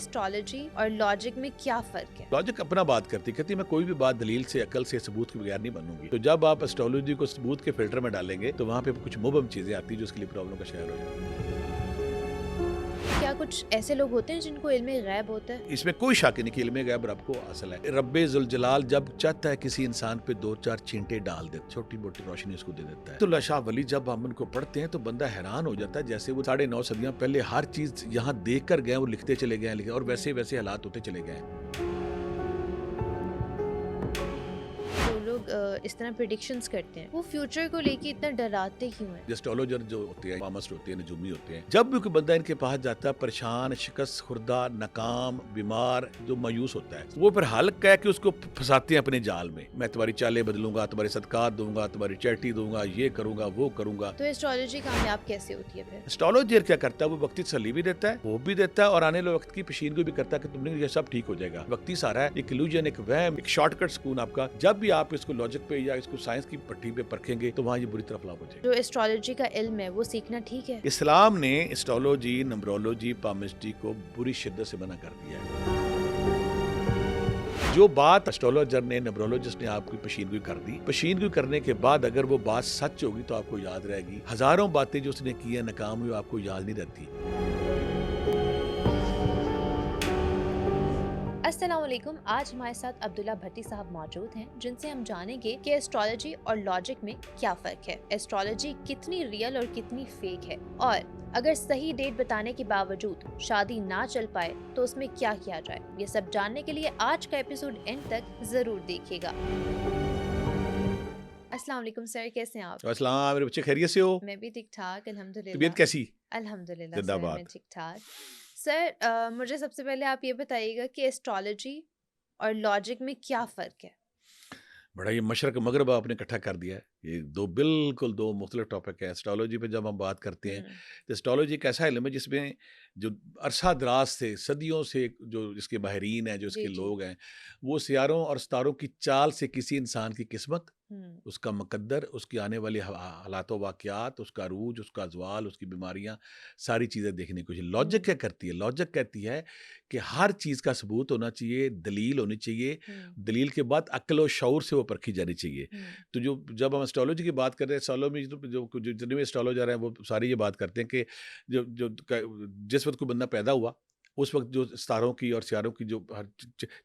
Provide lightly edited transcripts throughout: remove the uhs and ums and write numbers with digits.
Astrology اور logic میں کیا فرق ہے؟ لاجک اپنا بات کرتی کہتی میں کوئی بھی بات دلیل سے عقل سے ثبوت کے بغیر نہیں بنوں گی. تو جب آپ ایسٹرالوجی کو ثبوت کے فلٹر میں ڈالیں گے تو وہاں پہ کچھ مبہم چیزیں آتی ہیں جو اس کے لیے پرابلم کا شکار ہو جاتی ہیں. کیا کچھ ایسے لوگ ہوتے ہیں جن کو علم غیب ہوتا ہے؟ اس میں کوئی شک نہیں کہ علم غیب رب کو حاصل ہے. رب ذوالجلال جب چاہتا ہے کسی انسان پہ 2-4 چینٹے ڈال دے, چھوٹی موٹی روشنی اس کو دے دیتا ہے. تو اللہ شاہ ولی جب ہم ان کو پڑھتے ہیں تو بندہ حیران ہو جاتا ہے جیسے وہ 9.5 صدیاں پہلے ہر چیز یہاں دیکھ کر گئے, وہ لکھتے چلے گئے اور ویسے ویسے حالات ہوتے چلے گئے. لوگ اس طرح پریڈکشنز کرتے ہیں, وہ فیوچر کو لے کے اتنا ڈراتے کیوں ہیں؟ ایسٹرولوجر جو ہوتے ہیں, پامسٹ ہوتے ہیں, نجومی ہوتے ہیں, جب بھی کوئی بندہ ان کے پاس جاتا ہے پریشان, شکست خوردہ, ناکام, بیمار, جو مایوس ہوتا ہے, وہ پھر حل کہہ کے اس کو پھنساتے ہیں اپنے جال میں. میں تمہاری چالیں بدلوں گا, تمہارے صدقات دوں گا, تمہاری چیریٹی دوں گا, یہ کروں گا, وہ کروں گا. تو ایسٹرالوجی کامیاب کیسے ہوتی ہے پھر؟ ایسٹرولوجر کیا کرتا ہے, وہ وقتی تسلی بھی دیتا ہے, وہ بھی دیتا ہے, اور آنے والے وقت کی پیشین کو بھی کرتا ہے کہ تم نے یہ سب ٹھیک ہو جائے گا. وقتی سارا ہے, ایک illusion, ایک وہم, ایک شارٹ کٹ سکون آپ کا. جب بھی آپ اس کو لاجک پہ یا اس کو سائنس کی پٹھی پہ پرکھیں گے تو وہاں یہ بری طرف لاپ ہو جائے گا. جو ایسٹرالوجی کا علم ہے وہ سیکھنا ٹھیک ہے؟ اسلام نے ایسٹرولوجی, نمبرولوجی, پامسٹری کو بری شدت سے منع کر دیا ہے. جو بات ایسٹرولوجر نے, نمبرولوجسٹ نے آپ کی پیشین کر دی, پیشین کرنے کے بعد اگر وہ بات سچ ہوگی تو آپ کو یاد رہے گی. ہزاروں باتیں جو اس نے کی ہیں ناکام ہوئی, آپ کو یاد نہیں رہتی. السلام علیکم. آج ہمارے ساتھ عبداللہ بھٹی صاحب موجود ہیں جن سے ہم جانیں گے کہ ایسٹرالوجی اور لاجک میں کیا فرق ہے, ایسٹرالوجی کتنی ریئل اور کتنی فیک ہے, اور اگر صحیح ڈیٹ بتانے کے باوجود شادی نہ چل پائے تو اس میں کیا کیا جائے. یہ سب جاننے کے لیے آج کا ایپیسوڈ اینڈ تک ضرور دیکھیے گا. السلام علیکم سر, کیسے ہیں آپ؟ السلام, میرے بچے خیریت سے ہو؟ میں بھی ٹھیک ٹھاک الحمدللہ. طبیعت کیسی؟ الحمدللہ زندہ سر, باد. میں ٹھیک ٹھاک. سر مجھے سب سے پہلے آپ یہ بتائیے گا کہ ایسٹرالوجی اور لاجک میں کیا فرق ہے؟ بڑا یہ مشرق مغرب آپ نے اکٹھا کر دیا ہے. یہ بالکل دو مختلف ٹاپک ہے. ایسٹرالوجی پہ جب ہم بات کرتے ہیں تو ایسٹرالوجی ایک ایسا علم ہے جس میں جو عرصہ دراز سے, صدیوں سے جو اس کے ماہرین ہیں, جو اس کے لوگ ہیں, وہ سیاروں اور ستاروں کی چال سے کسی انسان کی قسمت, اس کا مقدر, اس کی آنے والی حالات و واقعات, اس کا عروج, اس کا زوال, اس کی بیماریاں, ساری چیزیں دیکھنے کو. لاجک کیا کرتی ہے؟ لاجک کہتی ہے کہ ہر چیز کا ثبوت ہونا چاہیے, دلیل ہونی چاہیے, دلیل کے بعد عقل و شعور سے وہ پرکھی جانی چاہیے. تو جب ہم ایسٹرالوجی کی بات کرتے ہیں, جو جتنے بھی ایسٹرالوجر ہیں وہ سارے یہ بات کرتے ہیں کہ جس وقت کوئی بندہ پیدا ہوا اس وقت جو ستاروں کی اور سیاروں کی جو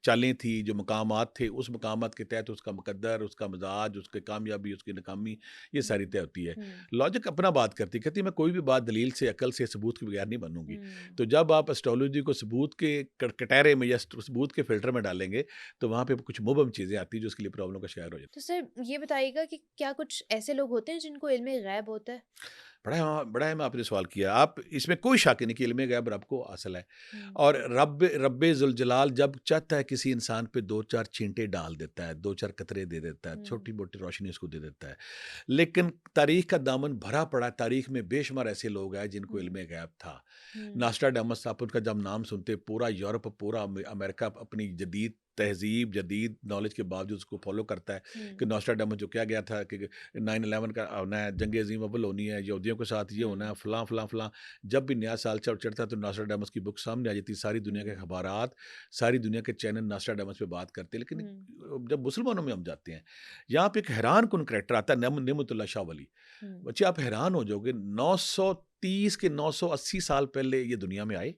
چالیں تھی, جو مقامات تھے, اس مقامات کے تحت اس کا مقدر, اس کا مزاج, اس کی کامیابی, اس کی ناکامی, یہ ساری طے ہوتی ہے. لاجک اپنا بات کرتی کہتی میں کوئی بھی بات دلیل سے, عقل سے, ثبوت کے بغیر نہیں بنوں گی. تو جب آپ ایسٹرالوجی کو ثبوت کے کٹہرے میں یا ثبوت کے فلٹر میں ڈالیں گے تو وہاں پہ کچھ مبہم چیزیں آتی ہیں جو اس کے لیے پرابلم کا شکار ہو جاتی. تو سر یہ بتائیے گا کہ کیا کچھ ایسے لوگ ہوتے ہیں جن کو علم غیب ہوتا ہے؟ بڑا ہے, میں آپ نے سوال کیا. آپ اس میں کوئی شک نہیں کہ علم غیب رب کو حاصل ہے, اور رب ذوالجلال جب چاہتا ہے کسی انسان پہ 2-4 چینٹے ڈال دیتا ہے, 2-4 قطرے دے دیتا ہے, چھوٹی موٹی روشنی اس کو دے دیتا ہے. لیکن تاریخ کا دامن بھرا پڑا, تاریخ میں بے شمار ایسے لوگ ہیں جن کو علم غیب تھا. ناسٹراڈامس, آپ ان کا جب نام سنتے, پورا یورپ, پورا امریکہ اپنی جدید تہذیب, جدید نالج کے باوجود اس کو فالو کرتا ہے کہ ناسٹراڈامس جو کیا گیا تھا کہ 9/11 کا ہونا ہے, جنگ عظیم اول ہونی ہے, یہودیوں کے ساتھ یہ ہونا ہے, فلاں فلاں فلاں. جب بھی نیا سال چڑھتا تو ناسٹراڈامس کی بک سامنے آ جاتی, ساری دنیا کے اخبارات, ساری دنیا کے چینل ناسٹراڈامس پہ بات کرتے. لیکن جب مسلمانوں میں ہم جاتے ہیں, یہاں پہ ایک حیران کن کریکٹر آتا ہے, نعمت اللہ شاہ ولی. بچے آپ حیران ہو جاؤ گے, 930 کے 980 سال پہلے یہ دنیا میں آئے,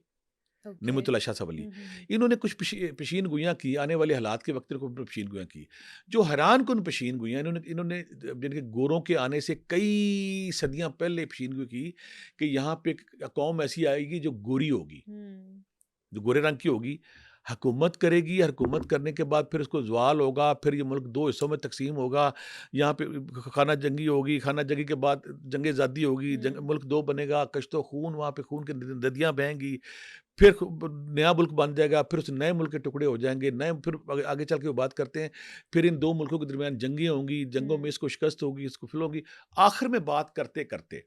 نعمت اللہ شاہ ولی. انہوں نے کچھ پیشین گوئیاں کی, آنے والے حالات کے وقت کو پیشین گوئیاں کی, جو حیران کن پیشین گوئیاں. انہوں نے جن کے گوروں کے آنے سے کئی صدیاں پہلے پیشین گوئی کی کہ یہاں پہ قوم ایسی آئے گی جو گوری ہوگی, جو گورے رنگ کی ہوگی, حکومت کرے گی. حکومت کرنے کے بعد پھر اس کو زوال ہوگا, پھر یہ ملک 2 حصوں میں تقسیم ہوگا, یہاں پہ خانہ جنگی ہوگی, خانہ جنگی کے بعد جنگ زادی ہوگی, ملک 2 بنے گا, کشت و خون, وہاں پہ خون کی ندیاں بہیں گی, پھر نیا ملک بن جائے گا, پھر اس نئے ملک کے ٹکڑے ہو جائیں گے, پھر آگے چل کے وہ بات کرتے ہیں, پھر ان 2 ملکوں کے درمیان جنگیں ہوں گی, جنگوں میں اس کو شکست ہوگی, اس کو پھر ہوگی. آخر میں بات کرتے کرتے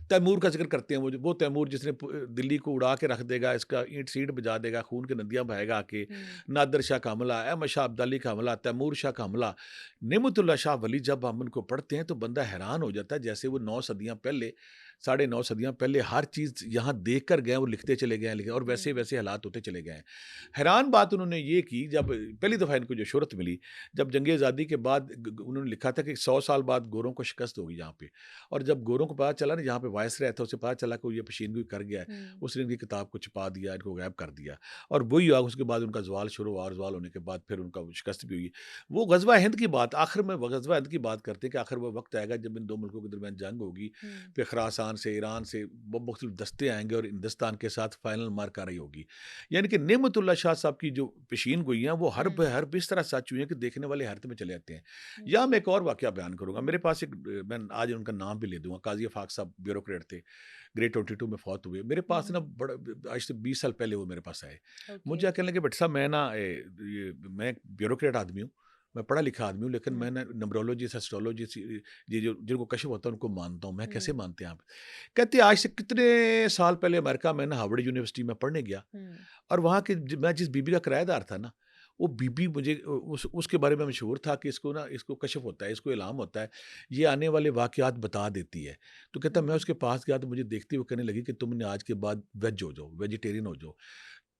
تیمور کا ذکر کرتے ہیں. وہ تیمور جس نے دلی کو اڑا کے رکھ دے گا, اس کا اینٹ سیٹ بجا دے گا, خون کی ندیاں بہے گا کہ نادر شاہ کا حملہ, احمد شاہ ابدالی کا حملہ, تیمور شاہ کا حملہ. نعمت اللہ شاہ ولی جب ہم ان کو پڑھتے ہیں تو بندہ حیران ہو جاتا ہے جیسے وہ 9 صدیاں پہلے 9.5 صدیاں پہلے ہر چیز یہاں دیکھ کر گئے, وہ لکھتے چلے گئے ہیں, اور ویسے ہوں، ویسے حالات ہوتے چلے گئے ہیں. حیران بات انہوں نے یہ کی, جب پہلی دفعہ ان کو جو شہرت ملی, جب جنگ آزادی کے بعد انہوں نے لکھا تھا کہ 100 سال بعد گوروں کو شکست ہوگی یہاں پہ, اور جب گوروں کو پتا چلا نا, جہاں پہ وائس رہا تھا اسے پتا چلا کہ یہ پشین گوئی کر گیا ہے, ہوں، اس نے ان کی کتاب کو چھپا دیا, ان کو غائب کر دیا, اور وہی ہوا. اس کے بعد ان کا زوال شروع ہوا, اور زوال ہونے کے بعد پھر ان کا شکست بھی ہوئی. وہ غزوہ ہند کی بات, آخر میں غزوہ ہند کی بات کرتے ہیں کہ آخر وہ وقت آئے گا جب ان دو ملکوں کے درمیان جنگ ہوگی, ہوں، پھر خراسان سے, ایران سے مختلف دستے آئیں گے, اور ہندوستان کے ساتھ فائنل مار کاری ہوگی. یعنی کہ نعمت اللہ شاہ صاحب کی جو پیشین گوئی ہیں وہ ہر ہوں، ہر اس طرح سچ ہوئی ہیں کہ دیکھنے والے حیرت میں چلے جاتے ہیں. ہوں، یا میں ایک اور واقعہ بیان کروں گا. میرے ہوں، پاس ایک, میں آج ان کا نام بھی لے دوں گا, قاضی آفاق صاحب بیوروکریٹ تھے, گریٹ 22 میں فوت ہوئے. میرے پاس نا ہوں، بڑا, آج سے 20 سال پہلے وہ میرے پاس آئے. اوکے، مجھے کہنے لگے بیٹا صاحب میں نا میں بیوروکریٹ آدمی ہوں, میں پڑھا لکھا آدمی ہوں, لیکن ہوں، میں نے نمبرولوجی, اسٹرولوجی, جن کو کشف ہوتا ہے ان کو مانتا ہوں. میں کیسے ہوں، مانتے ہیں آپ؟ کہتے آج سے کتنے سال پہلے امریکہ میں نا ہارورڈ یونیورسٹی میں پڑھنے گیا, ہوں، اور وہاں کے میں جس بی بی کا کرایہ دار تھا نا, وہ بی بی مجھے اس کے بارے میں مشہور تھا کہ اس کو نا, اس کو کشف ہوتا ہے, اس کو الہام ہوتا ہے, یہ آنے والے واقعات بتا دیتی ہے. تو کہتا میں ہوں، اس کے پاس گیا تو مجھے دیکھتی ہوئے کہنے لگی کہ تم نے آج کے بعد ویج ہو جاؤ, ویجیٹیرین ہو جاؤ.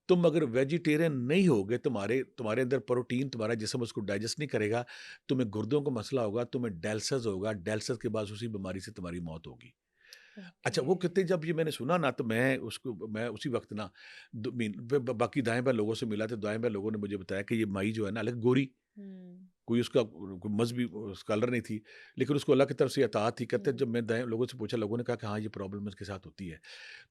تم اگر ویجیٹیرین نہیں ہوگے, تمہارے اندر پروٹین, تمہارا جسم اس کو ڈائجسٹ نہیں کرے گا, تمہیں گردوں کا مسئلہ ہوگا, تمہیں ڈیلسز ہوگا, ڈیلسز کے بعد اسی بیماری سے تمہاری موت ہوگی. اچھا, اوکے، وہ کہتے جب یہ میں نے سنا نا, تو میں اسی وقت نا باقی دائیں بائیں لوگوں سے ملا, تو دائیں بائیں لوگوں نے مجھے بتایا کہ یہ مائی جو ہے نا, الگ گوری, ہوں، کوئی اس کا کوئی مذہبی اسکالر نہیں تھی, لیکن اس کو اللہ کی طرف سے اطاعت تھی. کہتے ہوں، جب میں دائیں لوگوں سے پوچھا, لوگوں نے کہا کہ ہاں یہ پرابلم اس کے ساتھ ہوتی ہے.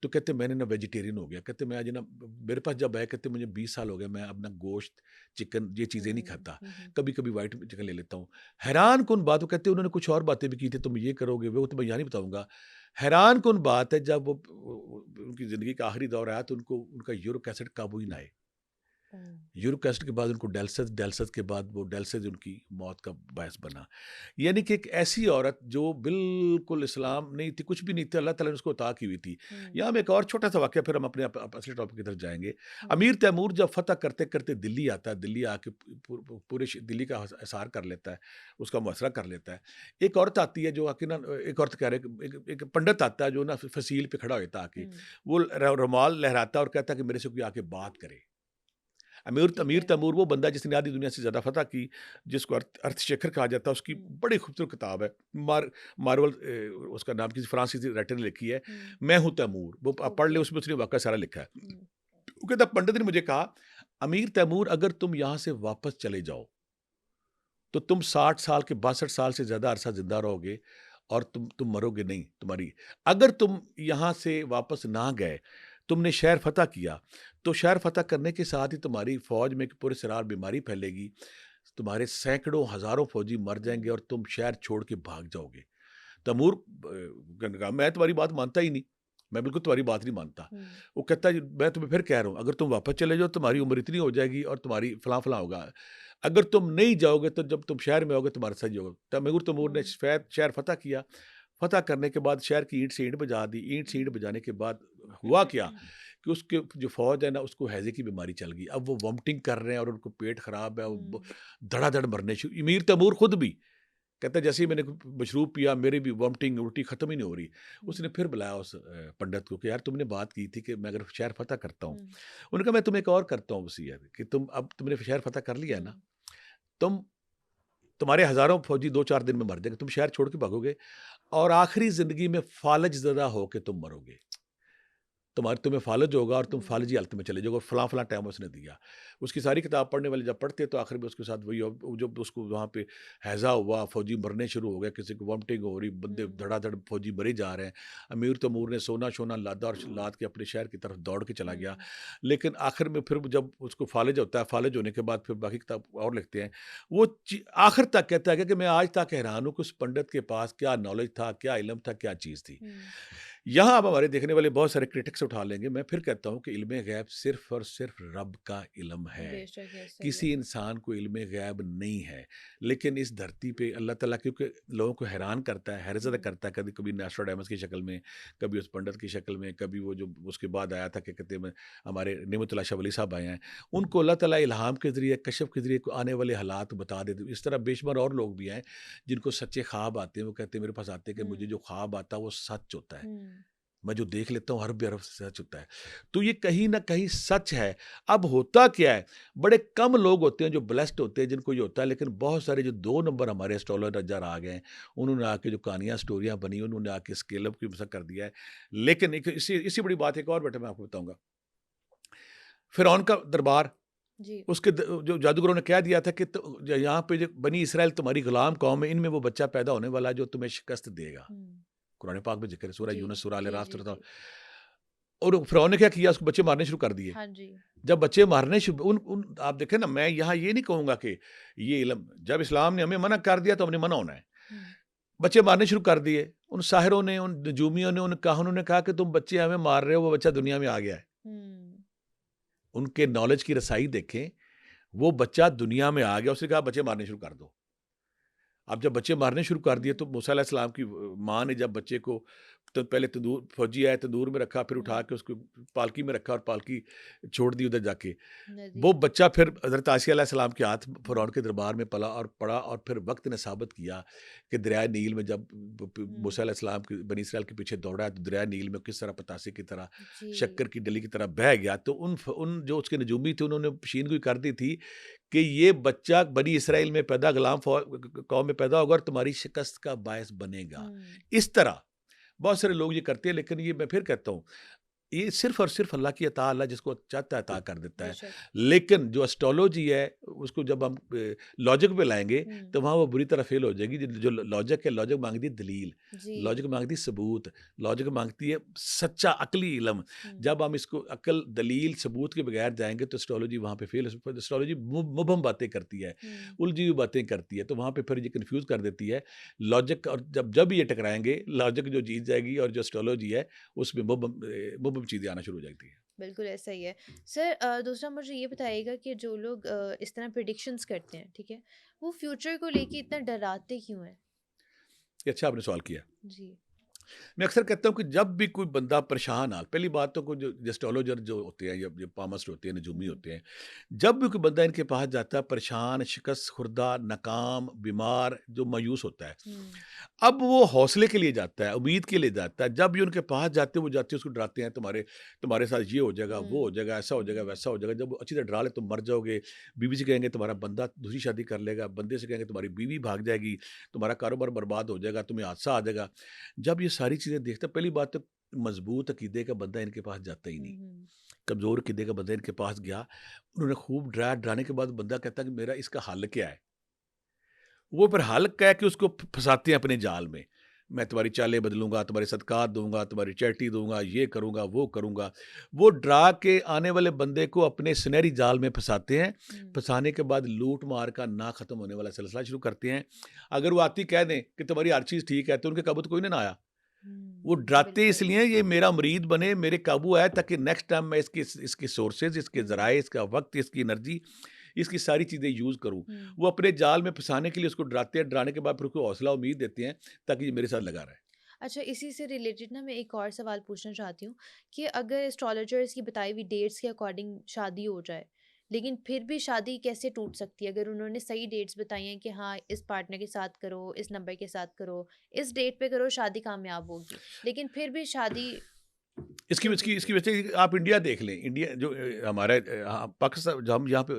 تو کہتے میں نے نا ویجیٹیرین ہو گیا. کہتے میں آج نا, میرے پاس جب آیا, کہتے مجھے 20 سال ہو گئے, میں اپنا گوشت, چکن, یہ چیزیں نہیں ہوں، کھاتا, ہوں، کبھی کبھی وائٹ چکن لے لیتا ہوں. حیران کن بات, وہ کہتے انہوں نے کچھ اور باتیں بھی کی تھی, تم یہ کرو گے, وہ تو میں یہاں نہیں بتاؤں گا. حیران کن بات ہے, جب وہ ان کی زندگی کا آخری دور آیا, تو ان کا یورک ایسڈ قابو ہی نہ آئے. ہوں، یورک ایسڈ کے بعد ان کو ڈیلسز کے بعد وہ ڈیلسز ان کی موت کا باعث بنا. یعنی کہ ایک ایسی عورت جو بالکل اسلام نہیں تھی, کچھ بھی نہیں تھی, اللہ تعالیٰ نے اس کو عطا کی ہوئی تھی. ہوں، یہاں میں ایک اور چھوٹا سا واقعہ, پھر ہم اپنے اصلی ٹاپک کی طرف جائیں گے. ہوں، امیر تیمور جب فتح کرتے کرتے دلی آتا ہے, دلی آ کے پورے دلی کا احاصار کر لیتا ہے, اس کا محاصرہ کر لیتا ہے. ایک عورت آتی ہے جو آ کے نا, ایک عورت کہہ رہے, ایک پنڈت آتا ہے جو نا فصیل پہ کھڑا ہوتا آ کے, ہوں، وہ رومال لہراتا اور کہتا ہے کہ میرے سے کوئی آ کے بات کرے. ٹھیک امیر ہے، تیمور وہ بندہ جس نے آدھی دنیا سے زیادہ فتح کی, جس کو ارتھ شیکھر کہا جاتا ہے. اس کی ہوں، بڑی خوبصورت کتاب ہے, مارول, اس کا نام کسی فرانسیسی رائٹر نے لکھی ہے, ہوں، میں ہوں تیمور. وہ آپ پڑھ اوکے، لیں, اس میں اس نے واقعہ سارا لکھا ہے. ہوں، وہ کہتا پنڈت نے مجھے کہا, امیر تیمور اگر تم یہاں سے واپس چلے جاؤ تو تم 60 سال کے 62 سال سے زیادہ عرصہ زندہ رہو گے, اور تم مرو گے نہیں. تمہاری, اگر تم یہاں سے واپس نہ گئے, تم نے شہر فتح کیا, تو شہر فتح کرنے کے ساتھ ہی تمہاری فوج میں ایک پورے سرار بیماری پھیلے گی, تمہارے سینکڑوں ہزاروں فوجی مر جائیں گے, ہوں، اور تم شہر چھوڑ کے بھاگ جاؤ گے. تیمور نے کہا میں تمہاری بات مانتا ہی نہیں, میں بالکل تمہاری بات نہیں مانتا. ہوں، وہ کہتا ہے میں تمہیں پھر کہہ رہا ہوں, اگر تم واپس چلے جاؤ تمہاری ہوں، عمر اتنی ہو جائے گی, اور تمہاری فلاں فلاں ہوگا. اگر تم نہیں جاؤ گے تو جب تم شہر میں ہوگے تمہارا سچ ہوگا. تیمور نے ہوں، شہر فتح کیا. فتح کرنے کے بعد شہر کی اینٹ سے اینٹ بجا دی. اینٹ سے اینٹ ہوں، بجانے کے بعد ہوا کیا کہ اس کے جو فوج ہے نا, اس کو ہیضے کی بیماری چل گئی. اب وہ وامٹنگ کر رہے ہیں, اور ان کو پیٹ خراب ہے, وہ ہوں، دھڑا دھڑ مرنے شروع. امیر تیمور خود بھی کہتا ہے جیسے ہی میں نے مشروب پیا, میری بھی وامٹنگ الٹی ختم ہی نہیں ہو رہی. اس نے پھر بلایا اس پنڈت کو کہ یار تم نے بات کی تھی کہ میں اگر شہر فتح کرتا ہوں, ہوں، انہوں نے کہا میں تمہیں ایک اور کرتا ہوں وصیت کہ تم نے شہر فتح کر لیا ہے نا, ہوں، تمہارے ہزاروں فوجی 2-4 دن میں مر جائیں گے, تم شہر چھوڑ کے بھاگو گے, اور آخری زندگی میں فالج زدہ ہو کے تم مرو گے. تمہیں فالج ہوگا, اور تم ہوں، فالجی حالت میں چلے جاؤ گے, اور فلاں فلاں ٹائم اس نے دیا. اس کی ساری کتاب پڑھنے والے جب پڑھتے تو آخر میں اس کے ساتھ وہی, جب اس کو وہاں پہ ہیضہ ہوا, فوجی مرنے شروع ہو گئے, کسی کو وامٹنگ ہو رہی, بندے ہوں، دھڑا دھڑ فوجی مرے جا رہے ہیں. امیر تیمور نے سونا شونا لادا, اور لاد کے اپنے شہر کی طرف دوڑ کے چلا گیا. ہوں، لیکن آخر میں پھر جب اس کو فالج ہوتا ہے, فالج ہونے کے بعد پھر باقی کتاب اور لکھتے ہیں, وہ آخر تک کہتا ہے کہ میں آج تک حیران ہوں کہ اس پنڈت کے پاس کیا نالج تھا, کیا علم تھا, کیا چیز تھی. ہوں، یہاں اب ہمارے دیکھنے والے بہت سارے کرٹکس اٹھا لیں گے. میں پھر کہتا ہوں کہ علم غیب صرف اور صرف رب کا علم ہے. بے شک ہے، صحیح ہے، کسی انسان کو علم غیب نہیں ہے. لیکن اس دھرتی پہ اللہ تعالیٰ کیونکہ لوگوں کو حیران کرتا ہے, حیرت زدہ ہوں، کرتا ہے, کبھی کبھی ناسٹراڈیمس کی شکل میں, کبھی اس پنڈت کی شکل میں, کبھی وہ جو اس کے بعد آیا تھا کہ کہتے ہیں ہمارے نعمت اللہ شاہ ولی صاحب آئے ہیں, ان کو اللہ تعالیٰ الہام کے ذریعے, کشف کے ذریعے آنے والے حالات بتا دیتے. اس طرح بے شمار اور لوگ بھی ہیں جن کو سچے خواب آتے ہیں. وہ کہتے ہیں میرے پاس آتے ہیں کہ ہوں، مجھے جو خواب آتا ہے وہ سچ ہوتا ہے. ہوں، میں جو دیکھ لیتا ہوں عرب عرب سے سچ ہوتا ہے. تو یہ کہیں نہ کہیں سچ ہے. اب ہوتا کیا ہے, بڑے کم لوگ ہوتے ہیں جو بلیسڈ ہوتے ہیں جن کو یہ ہوتا ہے, لیکن بہت سارے جو 2 نمبر ہمارے اسٹرالوجر آ گئے ہیں, انہوں نے آ کے جو کہانیاں سٹوریاں بنی انہوں نے آ کے اسکیل اپ کی مسا کر دیا ہے. لیکن اسی بڑی بات ایک اور بیٹا میں آپ کو بتاؤں گا. فرعون کا دربار, جی اس کے جو جادوگروں نے کہہ دیا تھا کہ یہاں پہ جو بنی اسرائیل تمہاری غلام قوم ہے, ان میں وہ بچہ پیدا ہونے والا ہے جو تمہیں شکست دے گا. قرآن پاک میں ذکر ہے, سورہ جی یونس, سورہ آل جی راست. جی جی اور فرعون نے کیا کیا, اس کو بچے مارنے شروع کر دیے. ہاں جی جب بچے مارنے آپ دیکھیں نا, میں یہاں یہ نہیں کہوں گا کہ یہ علم, جب اسلام نے ہمیں منع کر دیا تو ہم نے منع ہونا ہے. بچے مارنے شروع کر دیے. ان ساحروں نے, ان نجومیوں نے, ان کاہنوں نے کہا کہ تم بچے ہمیں مار رہے ہو, وہ بچہ دنیا میں آ گیا ہے. ان کے نالج کی رسائی دیکھیں, وہ بچہ دنیا میں آ گیا, اس نے کہا بچے مارنے شروع کر دو. اب جب بچے مارنے شروع کر دیے تو موسیٰ علیہ السلام کی ماں نے جب بچے کو تو پہلے تندور, فوجی آئے, تندور میں رکھا, پھر اٹھا کے اس کو پالکی میں رکھا اور پالکی چھوڑ دی ادھر جا کے. وہ بچہ پھر حضرت عیسیٰ علیہ السلام کے ہاتھ فرعون کے دربار میں پلا اور پڑا, اور پھر وقت نے ثابت کیا کہ دریائے نیل میں جب موسیٰ علیہ السلام کی بنی اسرائیل کے پیچھے دوڑا ہے تو دریائے نیل میں کس طرح پتاسے کی طرح, شکر کی ڈلی کی طرح بہہ گیا. تو ان جو اس کے نجومی تھے انہوں نے پشین گوئی کر دی تھی کہ یہ بچہ بنی اسرائیل میں پیدا, غلام قوم میں پیدا ہوگا اور تمہاری شکست کا باعث بنے گا. اس طرح بہت سارے لوگ یہ کرتے ہیں, لیکن یہ میں پھر کہتا ہوں یہ صرف اور صرف اللہ کی عطا, اللہ جس کو چاہتا ہے عطا کر دیتا ہے. لیکن جو اسٹرالوجی ہے اس کو جب ہم لاجک پہ لائیں گے تو وہاں وہ بری طرح فیل ہو جائے گی. جو لاجک ہے, لاجک مانگتی ہے دلیل, لاجک مانگتی ہے ثبوت, لاجک مانگتی ہے سچا عقلی علم. جب ہم اس کو عقل, دلیل, ثبوت کے بغیر جائیں گے تو اسٹرالوجی وہاں پہ فیل. اسٹرالوجی مبہم باتیں کرتی ہے, الجھی ہوئی باتیں کرتی ہے, تو وہاں پہ پھر یہ کنفیوز کر دیتی ہے لاجک. اور جب یہ ٹکرائیں گے, لاجک جو جیت جائے گی اور جو اسٹرالوجی ہے اس میں مبہم چیزیں آنا شروع ہو جاتی ہیں. بالکل ایسا ہی ہے سر. دوسرا مجھے یہ بتائیے گا کہ جو لوگ اس طرح پریڈکشنز کرتے ہیں, ٹھیک ہے, وہ فیوچر کو لے کے اتنا ڈراتے کیوں ہیں؟ اچھا آپ نے سوال کیا. جی میں اکثر کہتا ہوں کہ جب بھی کوئی بندہ پریشان آ, پہلی بات تو کوئی جو اسٹرالوجر جو ہوتے ہیں یا جو پامسٹ ہوتے ہیں, نجومی ہوتے ہیں, جب بھی کوئی بندہ ان کے پاس جاتا ہے پریشان, شکست خوردہ, ناکام, بیمار, جو مایوس ہوتا ہے, اب وہ حوصلے کے لیے جاتا ہے, امید کے لیے جاتا ہے. جب بھی ان کے پاس جاتے ہیں وہ جاتے ہیں اس کو ڈراتے ہیں, تمہارے ساتھ یہ ہو جائے گا, وہ ہو جائے گا, ایسا ہو جائے گا, ویسا ہو جائے گا. جب وہ اچھی طرح ڈرا لے تم مر جاؤ گے. بیوی سے کہیں گے تمہارا بندہ دوسری شادی کر لے گا, بندے سے کہیں گے تمہاری بیوی بھاگ جائے گی, تمہارا کاروبار برباد ہو جائے گا, تمہیں حادثہ آ جائے گا. جب یہ ساری چیزیں دیکھتا, پہلی بات تو مضبوط عقیدے کا بندہ ان کے پاس جاتا ہی نہیں. کمزور عقیدے کا بندہ ان کے پاس گیا, انہوں نے خوب ڈرایا, ڈرانے کے بعد بندہ کہتا کہ میرا اس کا حل کیا ہے. وہ پھر حل کہہ کے اس کو پھنساتے ہیں اپنے جال میں. میں تمہاری چالیں بدلوں گا, تمہارے صدقات دوں گا, تمہاری چیریٹی دوں گا, یہ کروں گا, وہ کروں گا. وہ ڈرا کے آنے والے بندے کو اپنے سنہری جال میں پھنساتے ہیں. پھنسانے کے بعد لوٹ مار کا نہ ختم ہونے والا سلسلہ شروع کرتے ہیں. اگر وہ آتی کہہ دیں کہ تمہاری ہر چیز ٹھیک ہے تو ان کے قابو تو کوئی نہ آیا. وہ ڈراتے اس لیے یہ میرا مرید بنے, میرے قابو آئے, تاکہ نیکسٹ ٹائم میں اس کے سورسز, اس کے ذرائع, اس کا وقت, اس کی انرجی, اس کی ساری چیزیں یوز کروں. وہ اپنے جال میں پھنسانے کے لیے اس کو ڈراتے ہیں, ڈرانے کے بعد پھر اس کو حوصلہ امید دیتے ہیں تاکہ یہ میرے ساتھ لگا رہے. اچھا, اسی سے ریلیٹڈ نا میں ایک اور سوال پوچھنا چاہتی ہوں کہ اگر اسٹرالوجرس کی بتائی ہوئی ڈیٹس کے اکارڈنگ شادی ہو جائے, لیکن پھر بھی شادی کیسے ٹوٹ سکتی ہے؟ اگر انہوں نے صحیح ڈیٹس بتائی ہیں کہ ہاں اس پارٹنر کے ساتھ کرو, اس نمبر کے ساتھ کرو, اس ڈیٹ پہ کرو, شادی کامیاب ہوگی, لیکن پھر بھی شادی اس کی وجہ سے آپ انڈیا دیکھ لیں. انڈیا جو ہمارا پاکستان, جو ہم یہاں پہ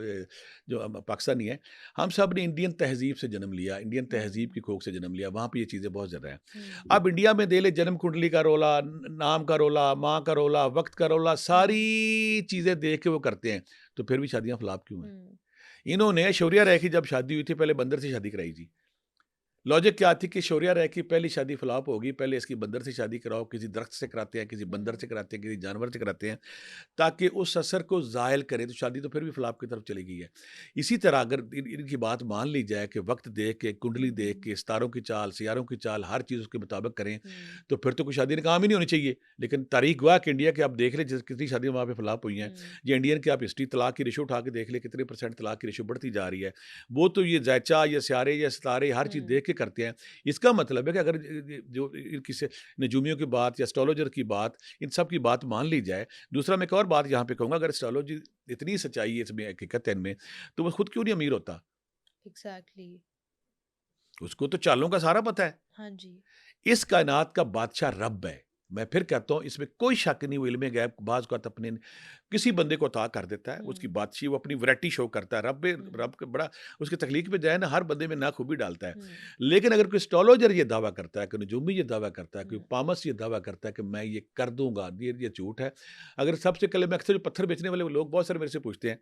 جو پاکستانی ہیں, ہم سب نے انڈین تہذیب سے جنم لیا, انڈین تہذیب کی کوکھ سے جنم لیا. وہاں پہ یہ چیزیں بہت زیادہ ہیں. اب انڈیا میں دے لے جنم کنڈلی کا رولا, نام کا رولا, ماں کا رولا, وقت کا رولا, ساری چیزیں دیکھ کے وہ کرتے ہیں, تو پھر بھی شادیاں فلاپ کیوں ہیں؟ انہوں نے شوریہ رہ کی جب شادی ہوئی تھی پہلے بندر سے شادی کرائی تھی. لاجک کیا تھی کہ شوریہ رہ کی پہلی شادی فلاپ ہوگی, پہلے اس کی بندر سے شادی کراؤ, کسی درخت سے کراتے ہیں, کسی بندر سے کراتے ہیں, کسی جانور سے کراتے ہیں, تاکہ اس اثر کو زائل کرے. تو شادی تو پھر بھی فلاپ کی طرف چلی گئی ہے. اسی طرح اگر ان کی بات مان لی جائے کہ وقت دیکھ کے, کنڈلی دیکھ کے, ستاروں کی چال, سیاروں کی چال, ہر چیز اس کے مطابق کریں, تو پھر تو کوئی شادی نکام ہی نہیں ہونی چاہیے. لیکن تاریخ گواہ کہ انڈیا کے آپ دیکھ لیں کتنی شادیاں وہاں پہ فلاپ ہوئی ہیں. یہ انڈین کی آپ ہسٹری, طلاق کی ریشو اٹھا کے دیکھ لیں, کتنے % طلاق کی ریشو بڑھتی جا رہی ہے. وہ تو یہ زیچہ یا سیارے یا ستارے ہر چیز دیکھ کے کرتے ہیں. اس کا مطلب ہے کہ اگر جو کسی نجومیوں کی بات یا اسٹرالوجر کی بات, ان سب کی بات مان لی جائے. دوسرا میں ایک اور بات یہاں پہ کہوں گا, اگر اسٹرالوجی اتنی سچائی ہے اس میں حقیقت ہے ان میں, تو وہ خود کیوں نہیں امیر ہوتا؟ ایگزیکٹلی, اس کو تو چالوں کا سارا پتہ ہے. ہاں جی, اس کائنات کا بادشاہ رب ہے, میں پھر کہتا ہوں اس میں کوئی شک نہیں، وہ علم غیب بعض اوقات اپنے کسی بندے کو عطا کر دیتا ہے، اس کی بادشاہی وہ اپنی ویرائٹی شو کرتا ہے، رب کا بڑا اس کی تخلیق پہ جائے نا، ہر بندے میں نا خوبی ڈالتا ہے. لیکن اگر کوئی اسٹرالوجر یہ دعویٰ کرتا ہے، کوئی نجومی یہ دعویٰ کرتا ہے، کوئی پامس یہ دعویٰ کرتا ہے کہ میں یہ کر دوں گا، یہ جھوٹ ہے. اگر سب سے پہلے میں اکثر جو پتھر بیچنے والے لوگ بہت سارے میرے سے پوچھتے ہیں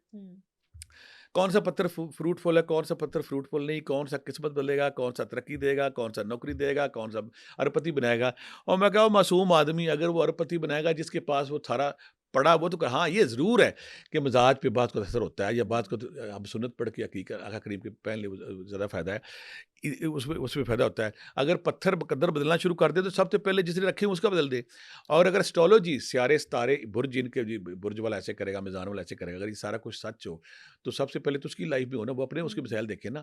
کون سا پتھر فروٹفل ہے، کون سا پتھر فروٹفل نہیں، کون سا قسمت بدلے گا، کون سا ترقی دے گا، کون سا نوکری دے گا، کون سا اربپتی بنائے گا. اور میں کہا معصوم آدمی اگر وہ اربپتی بنائے گا جس کے پاس وہ تھارا پڑا، وہ تو ہاں یہ ضرور ہے کہ مزاج پہ بات کو اثر ہوتا ہے، یا بات کو ہم سنت پڑھ کے حقیقت آقا کریم کے پہلے زیادہ فائدہ ہے، اس میں فائدہ ہوتا ہے. اگر پتھر مقدر بدلنا شروع کر دے تو سب سے پہلے جس نے رکھے اس کا بدل دے. اور اگر اسٹرالوجی سیارے ستارے برج ان کے برج والا ایسے کرے گا، میزان والا ایسے کرے گا، اگر یہ سارا کچھ سچ ہو تو سب سے پہلے تو اس کی لائف میں ہونا، وہ اپنے اس کی مثال دیکھے نا.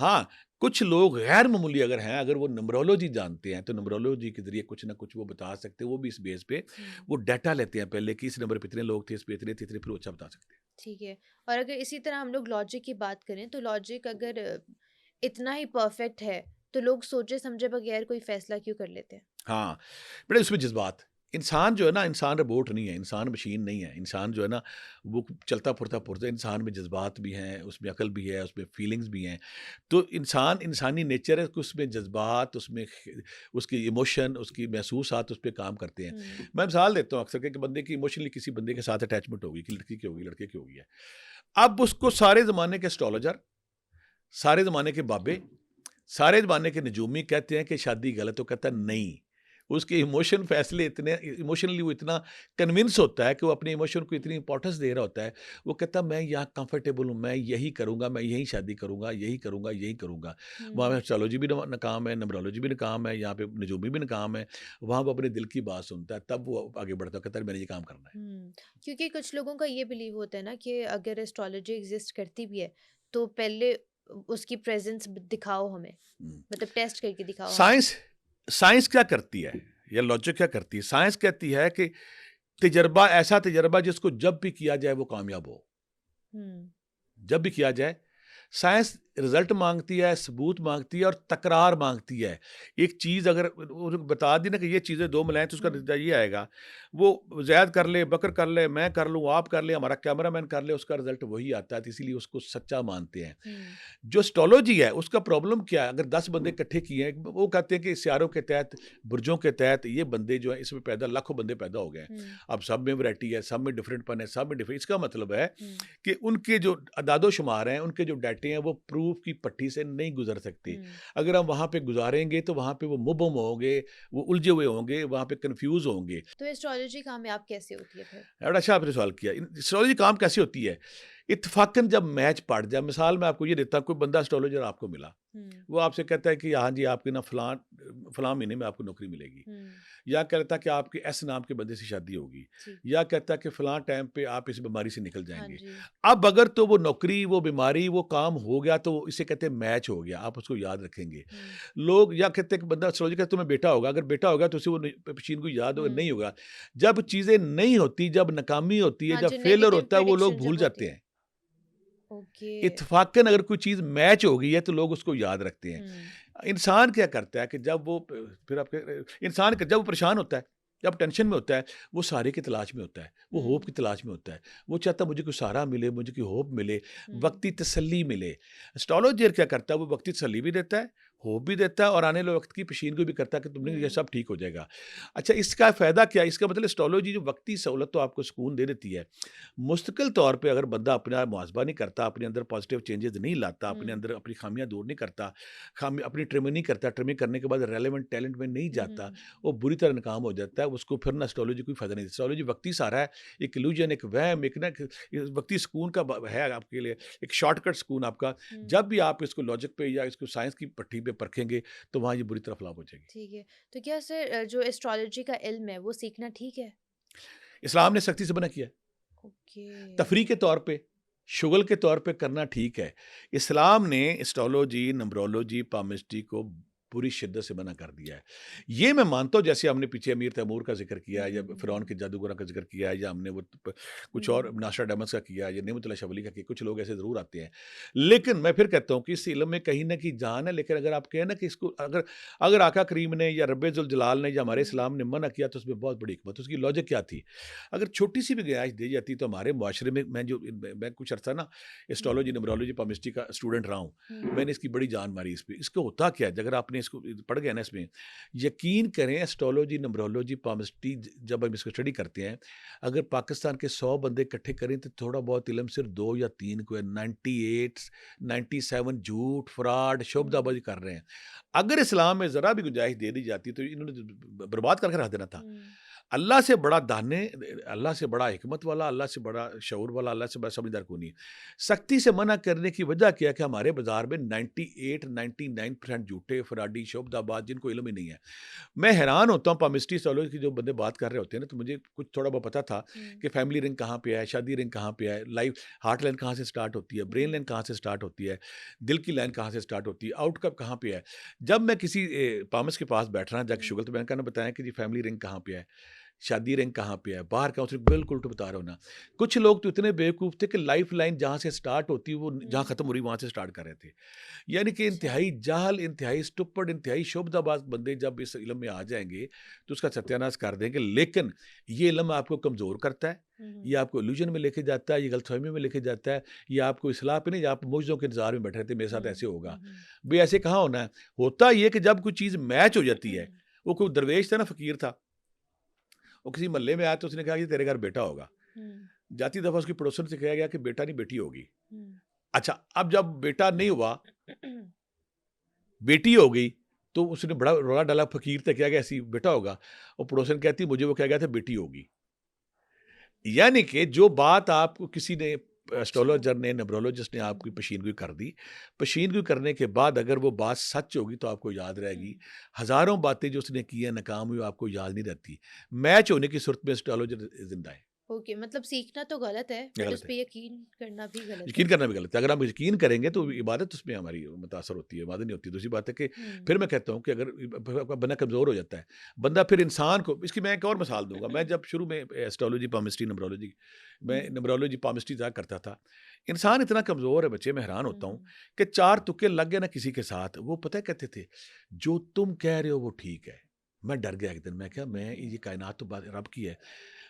ہاں کچھ لوگ غیر معمولی اگر ہیں، اگر وہ نمبرولوجی جانتے ہیں تو نمبرولوجی کے ذریعے کچھ نہ کچھ وہ بتا سکتے ہیں، وہ بھی اس بیس پہ وہ ڈیٹا لیتے ہیں پہلے کہ اس نمبر پہ اتنے لوگ تھے، اس پہ اتنے تھے، پھر وہ اچھا بتا سکتے ہیں. ٹھیک ہے. اور اگر اسی طرح ہم لوگ لاجک کی بات کریں تو لاجک اگر اتنا ہی پرفیکٹ ہے تو لوگ سوچے سمجھے بغیر کوئی فیصلہ کیوں کر لیتے ہیں؟ ہاں بڑے اس میں جذبات، انسان جو ہے نا، انسان روبوٹ نہیں ہے، انسان مشین نہیں ہے. انسان جو ہے نا وہ چلتا پھرتا انسان میں جذبات بھی ہیں، اس میں عقل بھی ہے، اس میں فیلنگز بھی ہیں. تو انسانی نیچر ہے کہ اس میں جذبات، اس میں اس کی ایموشن، اس کی محسوسات اس پہ کام کرتے ہیں. میں مثال دیتا ہوں اکثر کہ بندے کی ایموشنلی کسی بندے کے ساتھ اٹیچمنٹ ہوگی، کہ لڑکی کی ہوگی، لڑکے کی ہوگی ہے. اب اس کو سارے زمانے کے اسٹرالوجر، سارے زمانے کے بابے، سارے زمانے کے نجومی کہتے ہیں کہ شادی غلط. تو کہتا ہے نہیں، اس کے ایموشن فیصلے اتنے ایموشنلی وہ اتنا کنونس ہوتا ہے کہ وہ اپنے ایموشن کو اتنی امپورٹنس دے رہا ہوتا ہے. وہ کہتا ہے میں یہاں کمفرٹیبل ہوں، میں یہی کروں گا، میں یہی شادی کروں گا، یہی کروں گا، یہی کروں گا. وہاں پہ اسٹرالوجی بھی ناکام ہے، نمبرولوجی بھی ناکام ہے، یہاں پہ نجومی بھی ناکام ہے. وہاں وہ اپنے دل کی بات سنتا ہے، تب وہ آگے بڑھتا ہے، کہتا ہے میں نے یہ کام کرنا ہے. کیونکہ کچھ لوگوں کا یہ بلیو ہوتا ہے نا کہ اگر اسٹرالوجی ایگزسٹ کرتی بھی ہے تو پہلے اس کی پریزنس دکھاؤ ہمیں، مطلب ٹیسٹ کر کے دکھاؤ ہمیں. سائنس کیا کرتی ہے یا لاجک کیا کرتی ہے؟ سائنس کہتی ہے کہ تجربہ، ایسا تجربہ جس کو جب بھی کیا جائے وہ کامیاب ہو. جب بھی کیا جائے. سائنس رزلٹ مانگتی ہے، ثبوت مانگتی ہے اور تکرار مانگتی ہے. ایک چیز اگر بتا دی نا کہ یہ چیزیں دو ملائیں تو اس کا نتیجہ یہ آئے گا. وہ زید کر لے، بکر کر لے، میں کر لوں، آپ کر لیں، ہمارا کیمرہ مین کر لے، اس کا رزلٹ وہی آتا ہے. اسی لیے اس کو سچا مانتے ہیں. جو اسٹرالوجی ہے اس کا پرابلم کیا ہے؟ اگر 10 بندے اکٹھے کیے ہیں، وہ کہتے ہیں کہ سیاروں کے تحت، برجوں کے تحت یہ بندے جو ہیں اس میں پیدا لاکھوں بندے پیدا ہو گئے ہیں. اب سب میں ورائٹی ہے، سب میں ڈفرینٹ پن ہے، سب میں ڈفرینٹ. اس کا مطلب ہے کہ ان کے جو اعداد و شمار ہیں، ان کے جو ڈیٹے ہیں، وہ پروف کی پٹی سے نہیں گزر سکتی. اگر ہم وہاں پہ گزاریں گے تو وہاں پہ وہ مبہم ہوں گے، وہ الجھے ہوئے ہوں گے، وہاں پہ کنفیوز ہوں گے. تو اسٹرالوجی کامیاب کیسے ہوتی ہے پھر؟ بڑا اچھا آپ نے سوال کیا. اسٹرالوجی کام کیسے ہوتی ہے؟ اتفاقاً جب میچ پڑ جائے. مثال میں آپ کو یہ دیتا ہوں، کوئی بندہ اسٹرالوجر آپ کو ملا، وہ آپ سے کہتا ہے کہ ہاں جی آپ کی نا فلاں مہینے میں آپ کو نوکری ملے گی، یا کہتا ہے کہ آپ کے ایس نام کے بندے سے شادی ہوگی، یا کہتا ہے کہ فلاں ٹائم پہ آپ اس بیماری سے نکل جائیں گے. اب اگر تو وہ نوکری، وہ بیماری، وہ کام ہو گیا تو اسے کہتے ہیں میچ ہو گیا، آپ اس کو یاد رکھیں گے. لوگ یا کہتے ہیں کہ بندہ اسٹرالوجر کہتا ہے تمہیں بیٹا ہوگا، اگر بیٹا ہوگا تو اسے وہ پیشین کو یاد ہوگا، نہیں ہوگا. جب چیزیں نہیں ہوتی، جب ناکامی ہوتی ہے، جب فیلر ہوتا ہے، وہ لوگ بھول جاتے ہیں. اتفاقاً اگر کوئی چیز میچ ہو گئی ہے تو لوگ اس کو یاد رکھتے ہیں. انسان کیا کرتا ہے کہ جب وہ پھر آپ کے انسان جب وہ پریشان ہوتا ہے، جب ٹینشن میں ہوتا ہے، وہ سہارے کی تلاش میں ہوتا ہے، وہ ہوپ کی تلاش میں ہوتا ہے. وہ چاہتا ہے مجھے کوئی سہارا ملے، مجھے کوئی ہوپ ملے، وقتی تسلی ملے. اسٹرالوجر کیا کرتا ہے؟ وہ وقتی تسلی بھی دیتا ہے، ہوپ بھی دیتا ہے، اور آنے والے وقت کی پیشین کو بھی کرتا ہے کہ تم نے یہ سب ٹھیک ہو جائے گا. اچھا اس کا فائدہ کیا؟ اس کا مطلب اسٹرالوجی جو وقتی سہولت تو آپ کو سکون دے دیتی ہے، مستقل طور پہ اگر بندہ اپنا محاسبہ نہیں کرتا، اپنے اندر پازیٹیو چینجز نہیں لاتا، اپنے اندر اپنی خامیاں دور نہیں کرتا، اپنی ٹریمنگ نہیں کرتا، ٹریمنگ کرنے کے بعد ریلیونٹ ٹیلنٹ میں نہیں جاتا، وہ بری طرح ناکام ہو جاتا ہے. اس کو پھر نہ اسٹرالوجی کوئی فائدہ نہیں. اسٹرالوجی وقتی سارا ہے، ایک illusion، ایک وہم، ایک نا وقتی سکون کا ہے آپ کے لیے، ایک شارٹ کٹ سکون آپ کا. جب بھی آپ اس کو لاجک پہ یا اس کو سائنس کی پٹھی پہ پرکھیں گے تو وہاں یہ بری طرح فلاپ ہو جائے گی. ٹھیک ہے. تو کیا سر جو اسٹرالوجی کا علم ہے وہ سیکھنا ٹھیک ہے؟ اسلام نے سختی سے منع کیا. تفریح کے طور پہ، شغل کے طور پہ کرنا ٹھیک ہے. اسلام نے اسٹرالوجی، نمبرولوجی، پامسٹری کو پوری شدت سے منع کر دیا ہے. یہ میں مانتا ہوں جیسے ہم نے پیچھے امیر تیمور کا ذکر کیا یا فرعون کے جادوگروں کا ذکر کیا یا ہم نے وہ کچھ اور ناسٹراڈامس کا کیا یا نعمت اللہ شبلی کا کیا, کچھ لوگ ایسے ضرور آتے ہیں. لیکن میں پھر کہتا ہوں کہ اس علم میں کہیں نہ کہیں جان ہے, لیکن اگر آپ کہیں نا کہ اس کو اگر آقا کریم نے یا رب ذوالجلال نے یا ہمارے اسلام نے منع کیا تو اس میں بہت بڑی حکمت, اس کی لاجک کیا تھی. اگر چھوٹی سی بھی گنجائش دی جاتی تو ہمارے معاشرے میں میں کچھ عرصہ نا اسٹرالوجی نمرولوجی پامسٹری کا اسٹوڈنٹ رہا ہوں, میں نے اس کی بڑی جان ماری اس پہ. اس کو ہوتا کیا ہے, اگر آپ نے اس کو پڑھ گیا نا, اس میں یقین کریں اسٹرالوجی نمرولوجی پامسٹری جب ہم اس کو اسٹڈی کرتے ہیں, اگر پاکستان کے 100 بندے اکٹھے کریں تو تھوڑا بہت علم صرف 2 یا 3 کو ہے. 98 97 جھوٹ فراڈ شعبدہ بازی کر رہے ہیں. اگر اسلام میں ذرا بھی گنجائش دے دی جاتی تو انہوں نے برباد کر کے رکھ دینا تھا. اللہ سے بڑا دانے, اللہ سے بڑا حکمت والا, اللہ سے بڑا شعور والا, اللہ سے بڑا سمجھدار کوئی نہیں. سختی سے منع کرنے کی وجہ کیا کہ ہمارے بازار میں 98-99% جھوٹے فراڈی شعبدہ باز جن کو علم ہی نہیں ہے. میں حیران ہوتا ہوں پامسٹری سالوں کی جو بندے بات کر رہے ہوتے ہیں نا, تو مجھے کچھ تھوڑا بہت پتا تھا کہ فیملی رنگ کہاں پہ ہے, شادی رنگ کہاں پہ ہے, لائف ہارٹ لائن کہاں سے سٹارٹ ہوتی ہے, برین لائن کہاں سے سٹارٹ ہوتی ہے, دل کی لائن کہاں سے سٹارٹ ہوتی ہے, آؤٹ کپ کہاں پہ ہے. جب میں کسی پامس کے پاس بیٹھ رہا جا کے شگل, تو میں نے کہا بتایا کہ جی فیملی رنگ کہاں پہ ہے, شادی رنگ کہاں پہ ہے, باہر کا اسے بالکل الٹا بتا رہا ہوں نا. کچھ لوگ تو اتنے بیوقوف تھے کہ لائف لائن جہاں سے سٹارٹ ہوتی وہ جہاں ختم ہو رہی وہاں سے سٹارٹ کر رہے تھے. یعنی کہ انتہائی جاہل, انتہائی اسٹوپڈ, انتہائی شعبدہ باز بندے جب اس علم میں آ جائیں گے تو اس کا ستیاناش کر دیں گے. لیکن یہ علم آپ کو کمزور کرتا ہے, یہ آپ کو الوژن میں لے کے جاتا ہے, یہ غلط فہمی میں لے کے جاتا ہے, یہ آپ کو اصلاح پہ نہیں, یا آپ معجزوں کے انتظار میں بیٹھے رہتے میرے ساتھ ایسے ہوگا. بھئی ایسے کہاں ہونا ہے. ہوتا یہ کہ جب کوئی چیز میچ ہو جاتی ہے, وہ کوئی درویش تھا نا, فقیر تھا, وہ کسی محلے میں آیا تو اس نے کہا کہ تیرے گھر بیٹا ہوگا. جاتی دفعہ اس کی پڑوسن سے کہا گیا کہ بیٹا نہیں بیٹی ہوگی. اچھا, اب جب بیٹا نہیں ہوا بیٹی ہو گئی تو اس نے بڑا رولا ڈالا, فقیر تھا, کیا گیا ایسی بیٹا ہوگا, اور پڑوسن کہتی مجھے وہ کہہ گیا تھا بیٹی ہوگی. یعنی کہ جو بات آپ کو کسی نے اسٹرولوجر نے نمرولوجسٹ نے آپ کی پیشینگوئی کر دی, پیشینگوئی کرنے کے بعد اگر وہ بات سچ ہوگی تو آپ کو یاد رہے گی. ہزاروں باتیں جو اس نے کی ہیں ناکام ہوئی آپ کو یاد نہیں رہتی. میچ ہونے کی صورت میں اسٹرولوجر زندہ ہے. اوکے, مطلب سیکھنا تو غلط ہے, بٹ اس پہ یقین کرنا بھی غلط ہے. یقین کرنا بھی غلط ہے. اگر ہم یقین کریں گے تو عبادت اس میں ہماری متاثر ہوتی ہے, عبادت نہیں ہوتی. دوسری بات ہے کہ پھر میں کہتا ہوں کہ اگر بندہ کمزور ہو جاتا ہے, بندہ پھر انسان کو, اس کی میں ایک اور مثال دوں گا. میں جب شروع میں اسٹرولوجی پامسٹری نمرولوجی, میں نمرولوجی پامسٹری ذکر کرتا تھا, انسان اتنا کمزور ہے بچے, میں حیران ہوتا ہوں کہ 4 تکے لگ گئے نا کسی کے ساتھ, وہ پتہ کہتے تھے جو تم کہہ رہے ہو وہ ٹھیک ہے. میں ڈر گیا ایک دن, میں کہا میں یہ کائنات تو رب کی ہے.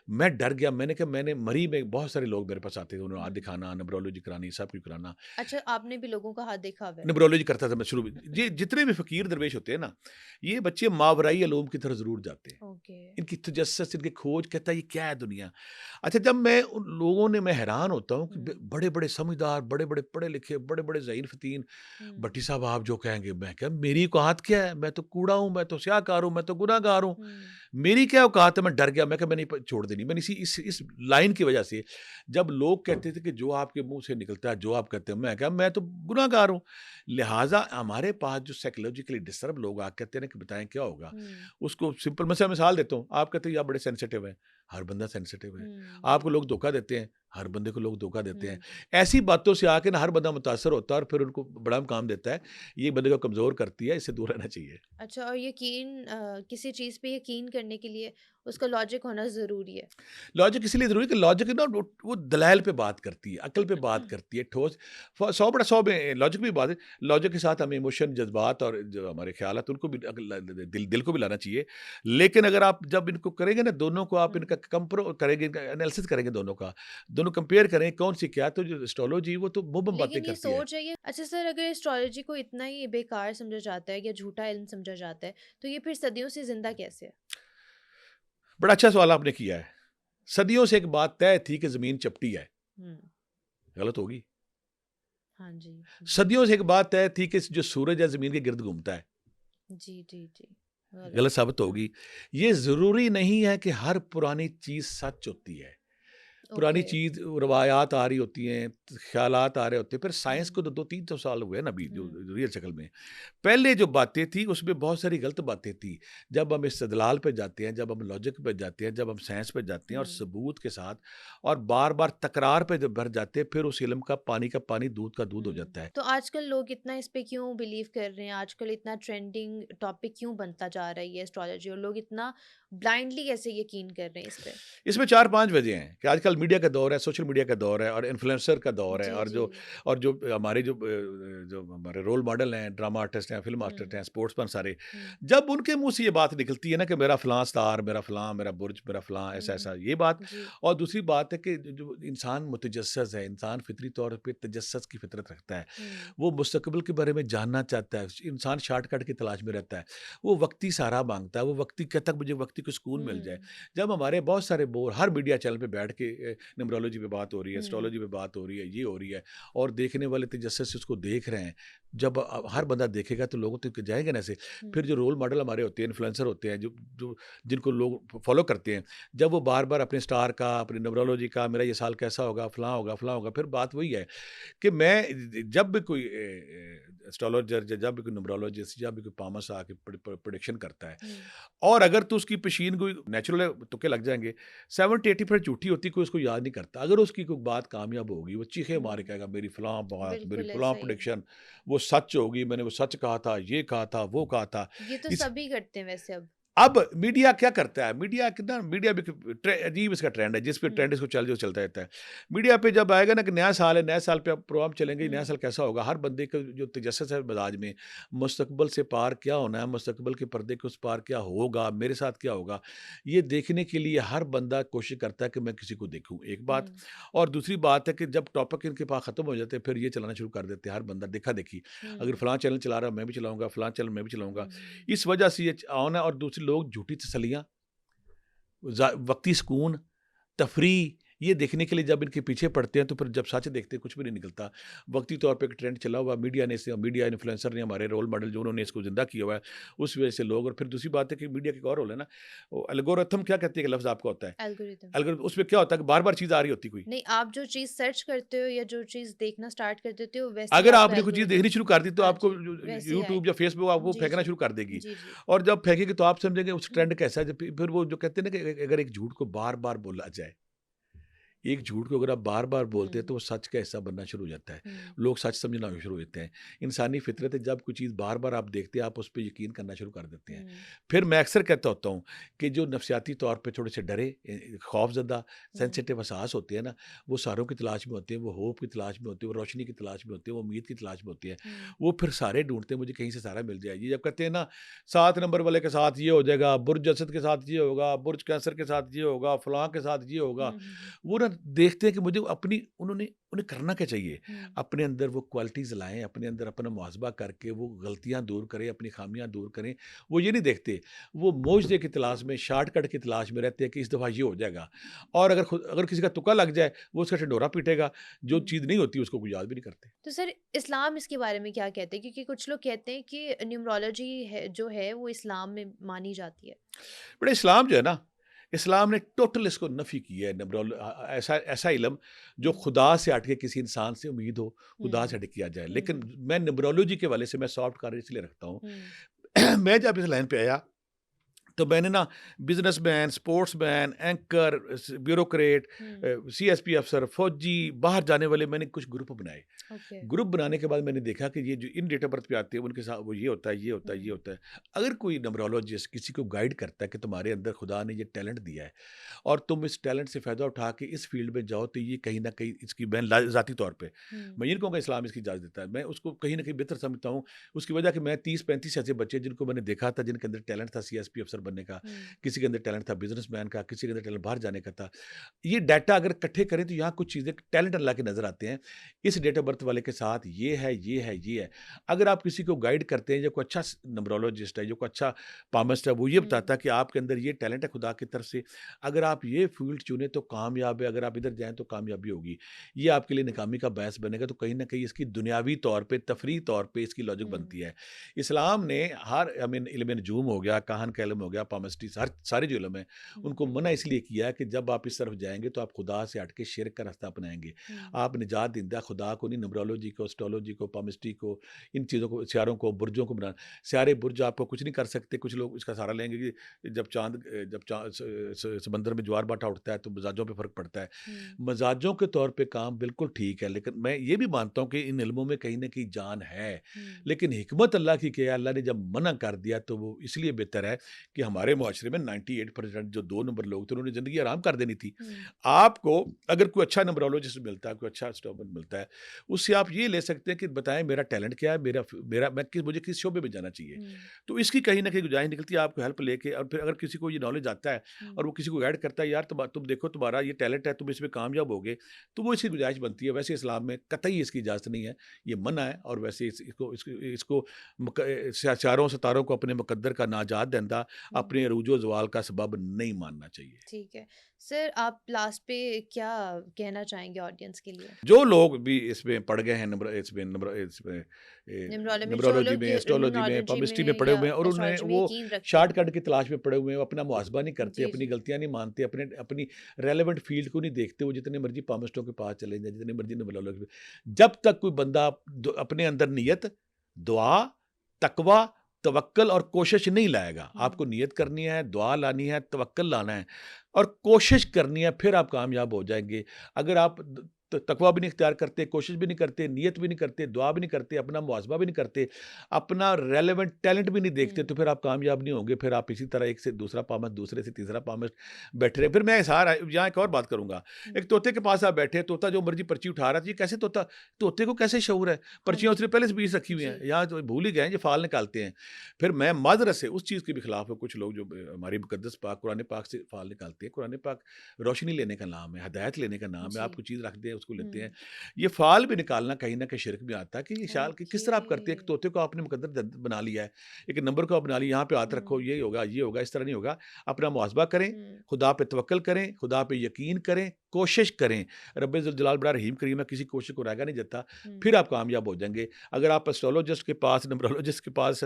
میں ڈر گیا, میں نے کہا میں نے مری میں بہت سارے لوگ میرے پاس آتے تھے, انہوں نے ہاتھ دکھانا, نمرولوجی کرانی, سب کچھ کرانا. اچھا, آپ نے بھی لوگوں کا ہاتھ دیکھا ہوا ہے؟ نمرولوجی کرتا تھا میں شروع میں. یہ جتنے بھی فقیر درویش ہوتے ہیں نا, یہ بچے ماورائی علوم کی طرف ضرور جاتے ہیں. ان کی تجسس, ان کی کھوج, کہتا ہے یہ کیا ہے دنیا. اچھا, جب میں ان لوگوں نے, میں حیران ہوتا ہوں کہ بڑے بڑے سمجھدار, بڑے بڑے پڑھے لکھے, بڑے بڑے ذہین فتین, بھٹی صاحب آپ جو کہیں گے, میں کہا میری اوقات کیا ہے, میں تو کوڑا ہوں, میں تو سیاہ کار ہوں, میں تو گناہ گار ہوں, میری کیا اوقات ہے. میں ڈر گیا, میں کہا میں نہیں چھوڑ دینی. میں اس لائن کی وجہ سے جب لوگ کہتے تھے کہ جو آپ کے منہ سے نکلتا ہے, جو آپ کہتے ہیں, میں کہا میں تو گناہ گار ہوں. لہٰذا ہمارے پاس جو سائیکولوجیکلی ڈسٹرب لوگ آ کہتے ہیں کہ بتائیں کیا ہوگا, اس کو سمپل میں سے مثال دیتا ہوں. آپ کہتے ہیں آپ بڑے سینسیٹیو ہیں, ہر بندہ سینسیٹیو ہے. آپ کو لوگ دھوکہ دیتے ہیں, ہر بندے کو لوگ دھوکہ دیتے ہیں. ایسی باتوں سے آ کے نا ہر بندہ متاثر ہوتا ہے اور پھر ان کو بڑا کام دیتا ہے. یہ بندے کو کمزور کرتی ہے, اس سے دور رہنا چاہیے. اچھا, اور یقین, کسی چیز پہ یقین کرنے کے لیے اس کا لاجک ہونا ضروری ہے. لاجک اس لیے ضروری کہ لاجک نا وہ دلائل پہ بات کرتی ہے, عقل پہ بات کرتی ہے, ٹھوس 100 میں لاجک بھی بات ہے. لاجک کے ساتھ ہمیں ایموشن, جذبات اور جو ہمارے خیالات ان کو بھی دل کو بھی لانا چاہیے. لیکن اگر آپ جب ان کو کریں گے نا, دونوں کو آپ ان کا کمپیئر کریں گے, انالیسس کریں گے, دونوں کمپیئر کریں کون سی کیا, تو جو اسٹرولوجی وہ تو مبہم باتیں لیکن یہ کرتی ہے. سوچ ہے یہ. اچھا سر, اگر اسٹرالوجی کو اتنا ہی بیکار سمجھا جاتا ہے یا جھوٹا علم سمجھا جاتا ہے, تو یہ پھر صدیوں سے زندہ کیسے ہے؟ بڑا اچھا سوال آپ نے کیا ہے. صدیوں سے ایک بات طے تھی کہ زمین چپٹی ہے, غلط ہوگی. ہاں جی. صدیوں سے ایک بات طے تھی کہ جو سورج ہے زمین کے گرد گھومتا ہے, جی جی جی, غلط ثابت ہوگی. یہ ضروری نہیں ہے کہ ہر پرانی چیز سچ ہوتی ہے. پرانی اوکے. چیز روایات آ رہی ہوتی ہیں، خیالات آ رہے ہوتے ہیں. پھر سائنس کو تو 200-300 سال ہوئے نا ابھی جو ریئل شکل میں. پہلے جو باتیں تھیں اس میں بہت ساری غلط باتیں تھیں. جب ہم استدلال پہ جاتے ہیں، جب ہم لاجک پہ جاتے ہیں، جب ہم سائنس پہ جاتے ہیں اور ثبوت کے ساتھ اور بار بار تکرار پہ جب بھر جاتے ہیں، پھر اس علم کا پانی دودھ کا دودھ ہو جاتا ہے. تو آج کل لوگ اتنا اس پہ کیوں بلیو کر رہے ہیں؟ آج کل اتنا ٹرینڈنگ ٹاپک کیوں بنتا جا رہا ہے یہ اسٹرالوجی، اور لوگ اتنا بلائنڈلی کیسے یقین کر رہے ہیں اس پہ؟ اس میں 4-5 وجہ ہیں کہ آج کل میڈیا کا دور ہے، سوشل میڈیا کا دور ہے اور انفلوئنسر کا دور ہے. جی اور جی. جو ہمارے جو ہمارے رول ماڈل ہیں، ڈرامہ آرٹسٹ ہیں، فلم آرٹسٹ ہیں، اسپورٹس پرسن سارے، جب ان کے منہ سے یہ بات نکلتی ہے نا کہ میرا فلاں سٹار، میرا فلاں، میرا برج، میرا فلاں، ایسا ایسا، یہ بات. جی. اور دوسری بات ہے کہ جو انسان متجسس ہے، انسان فطری طور پہ تجسس کی فطرت رکھتا ہے. وہ مستقبل کے بارے میں جاننا چاہتا ہے. انسان شارٹ کٹ کی تلاش میں رہتا ہے. وہ وقتی سہارا مانگتا ہے. وہ وقتی کہتا ہے مجھے وقتی کو سکون مل جائے. جب ہمارے بہت سارے ہر میڈیا چینل پہ بیٹھ کے نیمرولوجی پہ بات ہو رہی ہے، اسٹرالوجی پہ بات ہو رہی ہے، یہ ہو رہی ہے، اور دیکھنے والے تجسس سے اس کو دیکھ رہے ہیں. جب ہر بندہ دیکھے گا تو لوگوں تک جائیں گے نا ایسے. پھر جو رول ماڈل ہمارے ہوتے ہیں، انفلوئنسر ہوتے ہیں، جن کو لوگ فالو کرتے ہیں، جب وہ بار بار اپنے سٹار کا، اپنی نیمرولوجی کا، میرا یہ سال کیسا ہوگا، فلاں ہوگا، فلاں ہوگا، پھر بات وہی ہے کہ میں جب بھی کوئی اسٹرالوجر، جب بھی کوئی نیمرولوجسٹ، جب بھی کوئی پامس آ کے پروڈکشن کرتا ہے، اور اگر تو اس کی پیشین کوئی نیچرل تکے لگ جائیں گے، 70-80% جھوٹی ہوتی، کوئی اس کو یاد نہیں کرتا. اگر اس کی کوئی بات کامیاب ہوگی، وہ چیخے مار کے کہے گا میری فلاں بات، میری بالکل فلاں ایسا ہی ہے. پروڈکشن وہ سچ ہوگی، میں نے وہ سچ کہا تھا، یہ کہا تھا، وہ کہا تھا. یہ تو اس سبھی کرتے ہیں ویسے اب. اب میڈیا کیا کرتا ہے؟ میڈیا بھی عجیب اس کا ٹرینڈ ہے، جس پہ ٹرینڈ اس کو چلتا رہتا ہے. میڈیا پہ جب آئے گا نا کہ نیا سال ہے، نیا سال پہ پروگرام چلیں گے، نیا سال کیسا ہوگا، ہر بندے کا جو تجسس ہے مزاج میں، مستقبل سے پار کیا ہونا ہے، مستقبل کے پردے کے اس پار کیا ہوگا، میرے ساتھ کیا ہوگا، یہ دیکھنے کے لیے ہر بندہ کوشش کرتا ہے کہ میں کسی کو دیکھوں. ایک بات. اور دوسری بات ہے کہ جب ٹاپک ان کے پاس ختم ہو جاتے ہیں، پھر یہ چلانا شروع کر دیتے ہیں. ہر بندہ دیکھا دیکھی، اگر فلاں چینل چلا رہا ہے میں بھی چلاؤں گا، فلاں چینل میں بھی چلاؤں گا. اس وجہ سے یہ آنا. اور دوسرے لوگ جھوٹی تسلیاں، وقتی سکون، تفریح، یہ دیکھنے کے لیے جب ان کے پیچھے پڑتے ہیں تو پھر جب سچ دیکھتے ہیں کچھ بھی نہیں نکلتا. وقتی طور پہ ایک ٹرینڈ چلا ہوا، میڈیا انفلوئنسر نے، ہمارے رول ماڈل جو انہوں نے اس کو زندہ کیا ہوا ہے، اس وجہ سے لوگ. اور پھر دوسری بات ہے کہ میڈیا کے ایک اور رول ہے نا، الگورتھم کیا کہتے ہیں کہ لفظ آپ کا ہوتا ہے، الگوریتم. اس میں کیا ہوتا ہے کہ بار بار چیز آ رہی ہوتی کوئی. نہیں، آپ جو چیز سرچ کرتے ہو یا جو چیز دیکھنا سٹارٹ کر دیتے ہو، ویسے ہی اگر آپ آپ کا نے کوئی چیز الگوریتم. دیکھنی شروع کر دی تو ہاں آپ کو جی، ویسے ہی آئے یوٹیوب گا. یا فیس بک آپ کو جی پھینکنا جی شروع کر دے گی. جی جی. اور جب پھینکے گی تو آپ سمجھیں گے اس ٹرینڈ کیسا ہے. پھر وہ جو کہتے ہیں نا کہ اگر ایک جھوٹ کو بار بار بولا جائے، ایک جھوٹ کو اگر آپ بار بار بولتے ہیں تو وہ سچ کا حصہ بننا شروع ہو جاتا ہے. لوگ سچ سمجھنا شروع ہوتے ہیں. انسانی فطرت ہے، جب کوئی چیز بار بار آپ دیکھتے ہیں آپ اس پہ یقین کرنا شروع کر دیتے ہیں. پھر میں اکثر کہتا ہوتا ہوں کہ جو نفسیاتی طور پہ تھوڑے سے ڈرے، خوف زدہ، سینسیٹیو حساس ہوتے ہیں نا، وہ ساروں کی تلاش میں ہوتے ہیں، وہ ہوپ کی تلاش میں ہوتے ہیں، وہ روشنی کی تلاش میں ہوتے ہیں، وہ امید کی تلاش میں ہوتے ہیں. وہ پھر سارے ڈھونڈتے ہیں مجھے کہیں سے سارا مل جائے. یہ جب کہتے ہیں نا 7 نمبر والے کے ساتھ یہ ہو جائے گا، برج اسد کے ساتھ یہ ہوگا، برج کینسر کے ساتھ یہ ہوگا، فلاں کے ساتھ یہ ہوگا، وہ نا دیکھتے ہیں کہ مجھے انہیں کرنا کیا چاہیے. اپنے اندر وہ کوالٹیز لائیں، اپنے اندر اپنا محاسبہ کر کے وہ غلطیاں دور کریں، اپنی خامیاں دور کریں. وہ یہ نہیں دیکھتے، وہ معجزے کی تلاش میں، شارٹ کٹ کی تلاش میں رہتے ہیں کہ اس دفعہ یہ ہو جائے گا. اور اگر کسی کا تکا لگ جائے وہ اس کا ڈنڈورا پیٹے گا. جو چیز نہیں ہوتی اس کو کوئی یاد بھی نہیں کرتے. تو سر، اسلام اس کے بارے میں کیا کہتے ہیں؟ کیونکہ کچھ لوگ کہتے ہیں کہ نیومرولوجی جو ہے وہ اسلام میں مانی جاتی ہے. بڑے اسلام جو ہے نا، اسلام نے ٹوٹل اس کو نفی کی ہے. ایسا علم جو خدا سے ہٹ کے کسی انسان سے امید ہو خدا سے ہٹ کیا جائے. لیکن میں نیمرولوجی کے والے سے میں سافٹ کارنر اس لیے رکھتا ہوں. میں جب اس لائن پہ آیا تو میں نے نا businessman, sportsman, anchor, bureaucrat, C S P افسر، فوجی، باہر جانے والے، میں نے کچھ گروپ بنائے. گروپ بنانے کے بعد میں نے دیکھا کہ یہ جو ان ڈیٹ آف برتھ پہ آتے ہیں ان کے ساتھ وہ یہ ہوتا ہے، یہ ہوتا ہے، یہ ہوتا ہے. اگر کوئی نیمرولوجسٹ کسی کو گائیڈ کرتا ہے کہ تمہارے اندر خدا نے یہ ٹیلنٹ دیا ہے اور تم اس ٹیلنٹ سے فائدہ اٹھا کے اس فیلڈ میں جاؤ، تو یہ کہیں نہ کہیں اس کی، میں ذاتی طور پہ میں یہ کہوں گا اسلام اس کی اجازت دیتا ہے. میں اس کو کہیں نہ کہیں بہتر سمجھتا ہوں. اس کی وجہ کہ میں 30-35 ایسے بچے جن کو میں نے دیکھا تھا جن کے اندر ٹیلنٹ تھا سی ایس پی افسر بننے کا، کسی کے اندر ٹیلنٹ تھا بزنس مین کا، کسی کے اندر ٹیلنٹ باہر جانے کا تھا. یہ ڈیٹا اگر اکٹھے کریں تو یہاں کچھ چیزیں ٹیلنٹ اللہ کے نظر آتے ہیں. اس ڈیٹ آف برتھ والے کے ساتھ یہ ہے، یہ ہے، یہ ہے. اگر آپ کسی کو گائیڈ کرتے ہیں، جو کوئی اچھا نمبرولوجسٹ ہے، جو کوئی اچھا پامسٹ ہے، وہ یہ بتاتا ہے کہ آپ کے اندر یہ ٹیلنٹ ہے خدا کی طرف سے، اگر آپ یہ فیلڈ چنیں تو کامیاب ہے، اگر آپ ادھر جائیں تو کامیابی ہوگی. یہ آپ کے لیے ناکامی کا باعث بنے گا. تو کہیں نہ کہیں اس کی دنیاوی طور پہ، تفریحی طور پہ اس کی لاجک بنتی ہے. اسلام نے علم نجوم ہو گیا، کہان کا علم ہو گیا، گیا پامسٹری سارے جو علم ہیں ان کو منع اس لیے کیا ہے کہ جب آپ اس طرف جائیں گے تو آپ خدا سے ہٹ کے شرک کا راستہ اپنائیں گے. آپ نجات دہندہ خدا کو نہیں، نمرولوجی کو، اسٹرولوجی کو، پامسٹری کو، ان چیزوں کو، سیاروں کو، برجوں کو بنانا. سیارے برج آپ کو کچھ نہیں کر سکتے. کچھ لوگ اس کا سہارا لیں گے کہ جب سمندر میں جوار باٹا اٹھتا ہے تو مزاجوں پہ فرق پڑتا ہے. مزاجوں کے طور پہ کام بالکل ٹھیک ہے، لیکن میں یہ بھی مانتا ہوں کہ ان علموں میں کہیں نہ کہیں جان ہے. لیکن حکمت اللہ کی کیا ہے، اللہ نے جب منع کر دیا تو وہ اس لیے بہتر ہے کہ ہمارے معاشرے میں 98% جو 2 نمبر لوگ تھے انہوں نے زندگی آرام کر دینی تھی. آپ کو اگر کوئی اچھا نمبرولوجسٹ ملتا ہے، کوئی اچھا اسٹرومر ملتا ہے، اس سے آپ یہ لے سکتے ہیں کہ بتائیں میرا ٹیلنٹ کیا ہے، مجھے کس شعبے میں جانا چاہیے. تو اس کی کہیں نہ کہیں گنجائش نکلتی ہے آپ کو ہیلپ لے کے. اور پھر اگر کسی کو یہ نالج آتا ہے اور وہ کسی کو گائڈ کرتا ہے، یار تم دیکھو تمہارا یہ ٹیلنٹ ہے، تم اس میں کامیاب ہوگے، تو وہ اس کی گنجائش بنتی ہے. ویسے اسلام میں قطعی اس کی اجازت نہیں ہے، یہ منع ہے. اور ویسے اس کو چاروں ستاروں کو اپنے مقدر کا ناجات دہندہ، اپنے عروج و زوال کا سبب نہیں ماننا چاہیے. ٹھیک ہے سر، آپ لاسٹ پہ کیا کہنا چاہیں گے آڈینس کے لیے؟ جو لوگ بھی اس میں پڑھ گئے ہیں جو نمرولوجی لوگ میں، اسٹرولوجی میں، نیمرولوجی پامسٹری میں پڑھے یا ہوئے ہیں اور انہوں نے ایسٹرولوجی میں وہ یقین رکھتے شارٹ ہیں، کٹ کی تلاش میں پڑے ہوئے ہیں، وہ اپنا محاسبہ نہیں کرتے، جی اپنی جی غلطیاں نہیں مانتے، اپنی ریلیونٹ فیلڈ کو نہیں دیکھتے. وہ جتنے مرضی پامسٹوں کے پاس چلے جائیں، جتنے مرضی نمرولوجی، جب تک کوئی بندہ اپنے اندر نیت، دعا، تقوی، توکل اور کوشش نہیں لائے گا. آپ کو نیت کرنی ہے، دعا لانی ہے، توکل لانا ہے اور کوشش کرنی ہے، پھر آپ کامیاب ہو جائیں گے. اگر آپ تقوی بھی نہیں اختیار کرتے، کوشش بھی نہیں کرتے، نیت بھی نہیں کرتے، دعا بھی نہیں کرتے، اپنا محاسبہ بھی نہیں کرتے، اپنا ریلیونٹ ٹیلنٹ بھی نہیں دیکھتے، تو پھر آپ کامیاب نہیں ہوں گے. پھر آپ اسی طرح ایک سے دوسرا پامسٹ، دوسرے سے تیسرا پامسٹ بیٹھے رہے. پھر میں یہاں ایک اور بات کروں گا. ایک طوطے کے پاس آپ بیٹھے، طوطا جو مرضی پرچی اٹھا رہا ہے، یہ کیسے طوطے کو کیسے شعور ہے؟ پرچیاں اس نے پہلے سے 20 رکھی ہوئی ہیں، یہاں تو بھول ہی گئے ہیں، یہ فال نکالتے ہیں. پھر میں معذرت سے اس چیز کے بھی خلاف ہوں. کچھ لوگ جو ہماری مقدس پاک قرآن پاک سے فال نکالتے ہیں. قرآن پاک روشنی لینے کا نام ہے، ہدایت لینے کا نام ہے. آپ کو چیز رکھ دیں، اس کو لیتے ہیں. یہ فال بھی نکالنا کہیں نہ کہیں شرک میں آتا ہے کہ یہ شال کس طرح آپ کرتے ہیں. ایک طوطے کو آپ نے مقدر بنا لیا ہے، ایک نمبر کو آپ بنا لیا، یہاں پہ ہاتھ رکھو، یہ ہوگا، یہ ہوگا، اس طرح نہیں ہوگا. اپنا محاسبہ کریں، خدا پہ توکل کریں، خدا پہ یقین کریں، کوشش کریں. رب ذوالجلال بڑا رحیم کریم ہے، کسی کوشش کو رائگا نہیں جاتا. پھر آپ کامیاب ہو جائیں گے. اگر آپ اسٹرولوجسٹ کے پاس، نمرولوجسٹ کے پاس،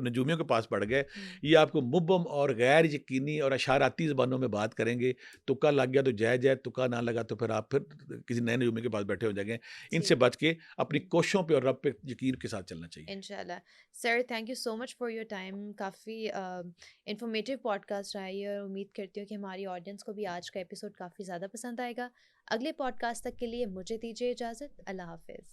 نجومیوں کے پاس پڑھ گئے، یہ آپ کو مبہم اور غیر یقینی اور اشاراتی زبانوں میں بات کریں گے. تکا لگ گیا تو جائے، تکا نہ لگا تو پھر آپ کسی نئے نجومی کے پاس بیٹھے ہو جائیں گے. ان سے بچ کے اپنی کوششوں پہ اور رب پہ یقین کے ساتھ چلنا چاہیے. انشاءاللہ. Sir thank you so much for your time. کافی انفارمیٹیو پوڈ کاسٹ رہا ہے اور امید کرتی ہوں کہ ہماری آڈینس کو بھی آج کا ایپیسوڈ کافی زیادہ پسند آئے گا. اگلے پوڈ کاسٹ تک کے لیے مجھے دیجیے اجازت. اللہ حافظ.